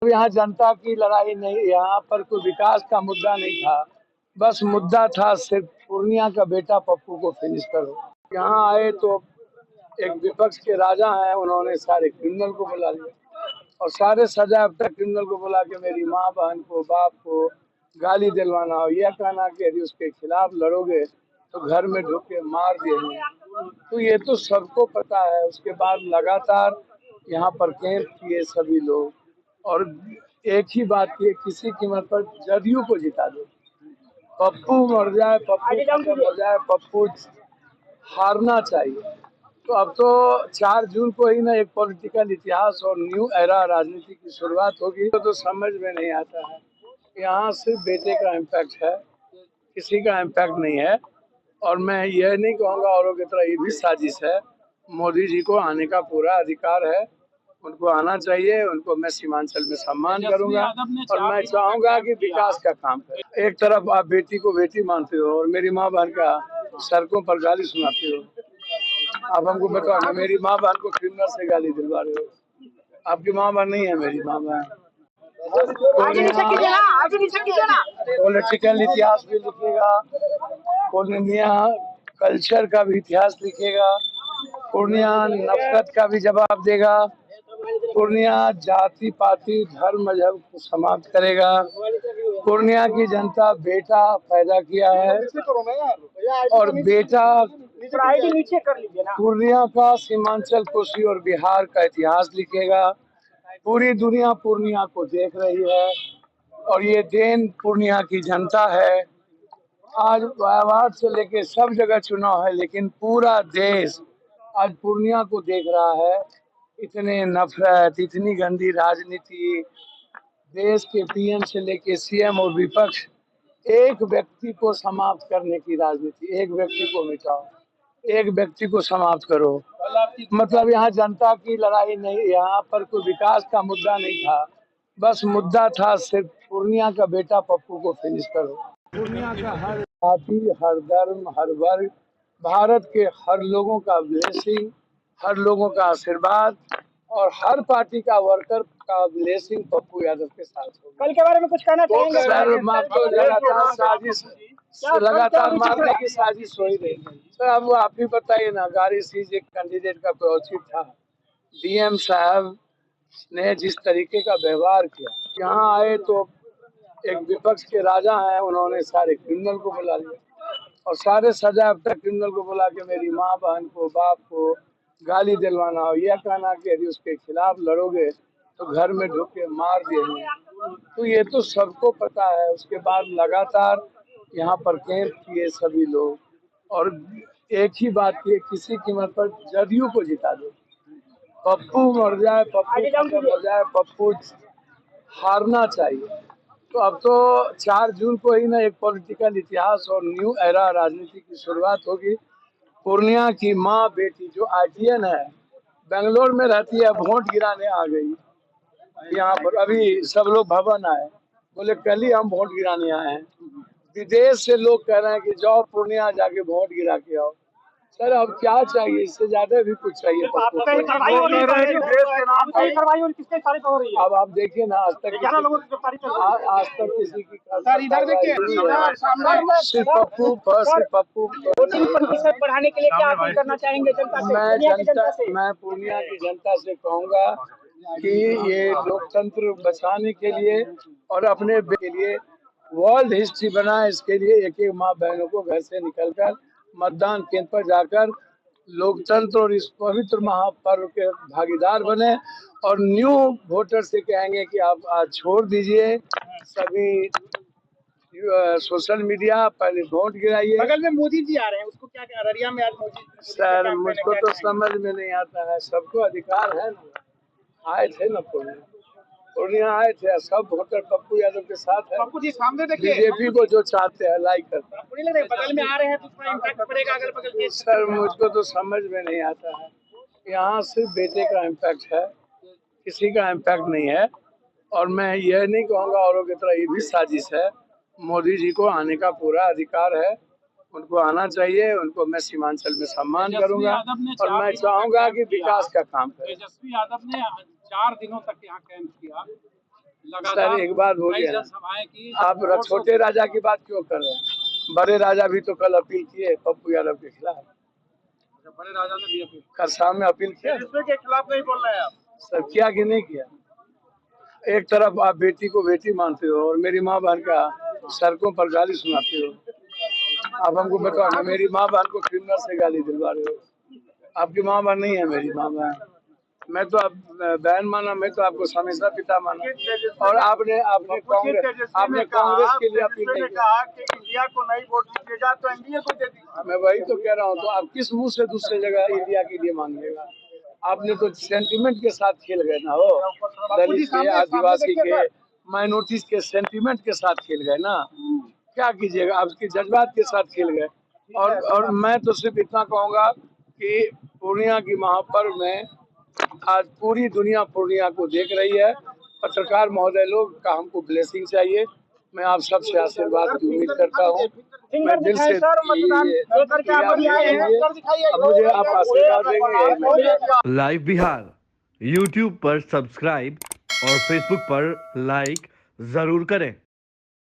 यहाँ जनता की लड़ाई नहीं, यहाँ पर कोई विकास का मुद्दा नहीं था, बस मुद्दा था सिर्फ पूर्णिया का बेटा पप्पू को फिनिश करो। यहाँ आए तो एक विपक्ष के राजा हैं, उन्होंने सारे क्रिमिनल को बुला लिया और सारे सजा अब तक क्रिमिनल को बुला के मेरी माँ बहन को बाप को गाली दिलवाना और यह कहना कि यदि उसके खिलाफ लड़ोगे तो घर में ढुक के मार देंगे। तो ये तो सबको पता है। उसके बाद लगातार यहाँ पर कैंप किए सभी लोग और एक ही बात की, किसी कीमत पर जदयू को जिता दो। पप्पू मर जाए, पप्पू खत्म हो जाए, पप्पू हारना चाहिए। तो अब तो 4 जून को ही ना एक पॉलिटिकल इतिहास और न्यू एरा राजनीति की शुरुआत होगी। तो समझ में नहीं आता है। यहाँ सिर्फ बेटे का इम्पैक्ट है, किसी का इम्पैक्ट नहीं है। और मैं यह नहीं कहूँगा औरों की तरह ये भी साजिश है। मोदी जी को आने का पूरा अधिकार है, उनको आना चाहिए। उनको मैं सीमांचल में सम्मान करूंगा और मैं चाहूंगा कि विकास का काम करें। एक तरफ आप बेटी को बेटी मानते हो और मेरी माँ बहन का सड़कों पर गाली सुनाते हो। आप हमको बताओ, मेरी माँ बहन को क्रिमिनल से गाली दिलवा रहे हो। आपकी माँ बहन नहीं है मेरी माँ बहन। पॉलिटिकल इतिहास भी लिखेगा, पूर्णिया कल्चर का भी इतिहास लिखेगा, पूर्णिया नफरत का भी जवाब देगा, पूर्णिया जाति पाति धर्म मजहब को समाप्त करेगा। पूर्णिया की जनता बेटा पैदा किया है और बेटा पूर्णिया का सीमांचल कोसी और बिहार का इतिहास लिखेगा। पूरी दुनिया पूर्णिया को देख रही है और ये देन पूर्णिया की जनता है। आज वायवाड से लेके सब जगह चुनाव है, लेकिन पूरा देश आज पूर्णिया को देख रहा है। इतने नफरत, इतनी गंदी राजनीति, देश के पीएम से लेके सीएम और विपक्ष, एक व्यक्ति को समाप्त करने की राजनीति। एक व्यक्ति को मिटाओ, एक व्यक्ति को समाप्त करो। मतलब यहाँ जनता की लड़ाई नहीं, यहाँ पर कोई विकास का मुद्दा नहीं था, बस मुद्दा था सिर्फ पूर्णिया का बेटा पप्पू को फिनिश करो। पूर्णिया का हर जाति, हर धर्म, हर वर्ग, भारत के हर लोगों का ब्लेसिंग, हर लोगों का आशीर्वाद और हर पार्टी का वर्कर का ब्लेसिंग पप्पू यादव के साथ होगा। कल के बारे में कुछ कहना चाहेंगे? सर लगातार साजिश, लगातार मारने की साजिश हो ही रही है। सर अब आप ही बताइए ना, गाड़ी सीज एक कैंडिडेट का कोई औचित था? डीएम साहब ने जिस तरीके का व्यवहार किया, यहाँ आए तो एक विपक्ष के राजा हैं, उन्होंने सारे क्रिमिनल को बुला लिया और सारे सजा अब तक क्रिमिनल को बुला के मेरी माँ बहन को बाप को गाली दिलवाना और यह कहना कि यदि उसके खिलाफ लड़ोगे तो घर में ढुक के मार देंगे। तो ये तो सबको पता है। उसके बाद लगातार यहाँ पर कैंप किए सभी लोग और एक ही बात की, किसी कीमत पर जदयू को जिता दो। पप्पू मर जाए, पप्पू खत्म हो जाए, पप्पू हारना चाहिए। तो अब तो 4 जून को ही ना एक पॉलिटिकल इतिहास और न्यू एरा राजनीति की शुरुआत होगी। पूर्णिया की माँ बेटी जो आईटीएन है, बेंगलोर में रहती है, वोट गिराने आ गई यहाँ पर। अभी सब लोग भवन आए, बोले कल ही हम वोट गिराने आए हैं। विदेश से लोग कह रहे हैं कि जाओ पूर्णिया जाके वोट गिरा के आओ। सर अब क्या चाहिए, इससे ज्यादा भी कुछ चाहिए? अब आप देखिए ना, आज तक किसी की सिर्फ पप्पू बढ़ाने के लिए क्या अपील करना चाहेंगे जनता से? मैं पूर्णिया की जनता से कहूँगा कि ये लोकतंत्र बचाने के लिए और अपने के लिए वर्ल्ड हिस्ट्री बनाए, इसके लिए एक एक माँ बहनों को घर से निकलकर मतदान केंद्र पर जाकर लोकतंत्र और इस पवित्र महापर्व के भागीदार बने और न्यू वोटर से कहेंगे कि आप आज छोड़ दीजिए सभी सोशल मीडिया, पहले वोट गिराइए। बगल में मोदी जी आ रहे हैं, उसको क्या अररिया में आज मोदी? सर मुझको तो समझ में नहीं आता है। सबको अधिकार है ना, आए थे ना पूर्णिया आए थे, सब वोटर पप्पू यादव के साथ है। पप्पू जी सामने देखिए, बीजेपी को जो चाहते हैं लाइक करते हैं। बगल में आ रहे हैं तो उसका इम्पैक्ट पड़ेगा अगल बगल के। सर मुझको तो समझ में नहीं आता है। यहाँ सिर्फ बेटे का इम्पैक्ट है, किसी का इम्पैक्ट नहीं है। और मैं यह नहीं कहूँगा औरों की तरह ये भी साजिश है। मोदी जी को आने का पूरा अधिकार है, उनको आना चाहिए। उनको मैं सीमांचल में सम्मान करूंगा और मैं चाहूंगा कि विकास का काम करें। तेजस्वी यादव ने 4 दिनों तक यहाँ कैंप किया, सर एक बात बोलिए, आप छोटे राजा की बात क्यों कर रहे हैं? बड़े राजा भी तो कल अपील किए पप्पू यादव के खिलाफ। बड़े राजा ने भी अपील कल शाम में अपील किया, के खिलाफ नहीं बोल रहे हैं आप सर? किया कि नहीं किया? एक तरफ आप बेटी को बेटी मानते हो और मेरी माँ बहन का सड़कों पर गाली सुनाते हो। आप हमको बताओ, मेरी माँ बहन को क्रिमिनल से गाली दिलवा रहे हो। आपकी माँ बहन नहीं है मेरी माँ बहन, मैं तो आप बहन माना, मैं तो आपको हमेशा पिता माना। और आपने कांग्रेस के लिए अपील नहीं कहा कि इंडिया को नहीं वोट दीजिएगा तो एनडीए को दे दीजिए। मैं वही तो कह रहा हूँ, तो आप किस मुंह से दूसरे जगह इंडिया के लिए मांगिएगा? आपने तो सेंटीमेंट के साथ खेल गए ना, हो दलित के, आदिवासी के, माइनॉरिटीज के सेंटीमेंट के साथ खेल गए ना। क्या कीजिएगा, आपके जज्बात के साथ खेल गए। और मैं तो सिर्फ इतना कहूँगा कि पूर्णिया की महापर्व में आज पूरी दुनिया पूर्णिया को देख रही है। पत्रकार महोदय लोग का हमको ब्लेसिंग चाहिए। मैं आप सबसे आशीर्वाद की उम्मीद करता हूँ। मैं दिल से मुझे आप आशीर्वाद देंगे। लाइव बिहार यूट्यूब पर सब्सक्राइब और फेसबुक पर लाइक जरूर करें।